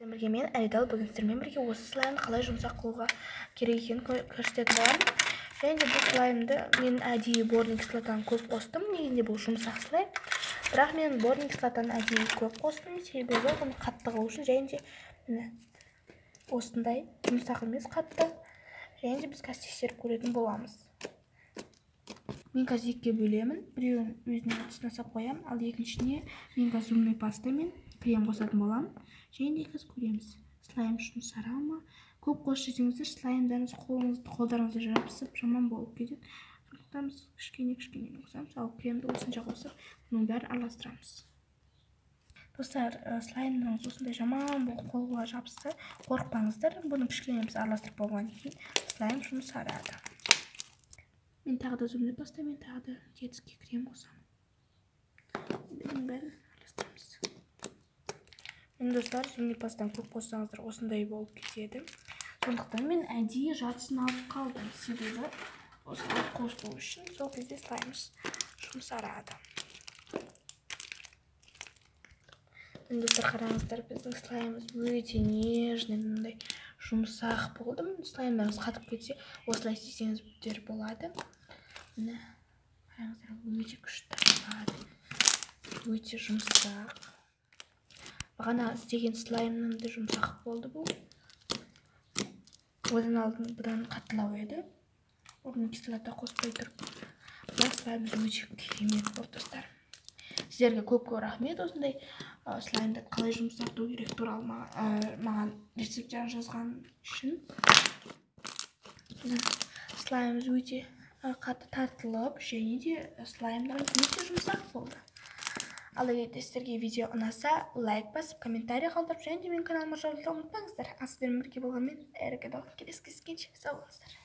Бірге мен Айдал, бүгін сіздермен бірге осы слаймды қалай жұмсақ қылуға керек екенін көрсететін боламын. Және де бұл слаймды мен әдейі борный кислотаны көп қостым. Негізінде бұл жұмсақ слайм. Бірақ мен борный кислотаны әдейі көп қостым, себебі оны қатты қылу үшін. Және де міне осындай жұмсақ емес қатты. Және де біз қазір тексеріп көретін боламыз. Мен қазір екіге бөлемін. Біреуін өзіне тұсына сап қоямын, ал екіншісіне мен қазір зубной паста мен крем қосатын боламын. Және де қазір көреміз. Слайм жұмсара ма? Көп қосып жесеңіздер, слаймдарыңыз қолдарыңызды жабысып, жаман болып кетеді. Сондықтан біз кішкене қосамыз, ал кремді осынша қосып, мұның бәрін араластырамыз. Достар, слаймдарыңыз осындай жаман болып қолға жабысса, қорықпаңыздар. Бұны кішкене біз араластырып болғаннан кейін слайм жұмсарады. Мен тағы да зубной паста, мен тағы да детский крем қосамын. Бұның бәрін араластырамыз. Достар, зубной пастаны көп қоссаңыздар осындай болып кетеді. Сондықтан мен әдейі жартысын алып қалдым. Себебі осылай қосу үшін сол кезде слаймымыз жұмсарады. Достар, қараңыздар, біздің слаймымыз өте нежный, жұмсақ болды. Слаймдарыңыз қатып кетсе, осылай істесеңіздер болады. Міне, қараңыздар, өте күшті болады. Өте жұмсақ. Бағана істеген слаймның да жұмсақ болды бұл. Одан алдын бұдан қаттылау еді. Борный кислота қоспай тұрып. Бірақ слаймымыз өте керемет болды, достар. Сіздерге көп рахмет осындай слаймды қалай жұмсарту керек туралы маған рецептерін жазған үшін. Слаймымыз өте қатты тартылып, және де слаймдарымыз өте жұмсақ болды. Ал егер сіздерге видео ұнаса, лайк басып, комментарий қалдырып, және де менің каналыма жабылуды ұмытпаңыздар. Ал сіздермен бірге болғанмен, келесі кездескенше сау болыңыздар.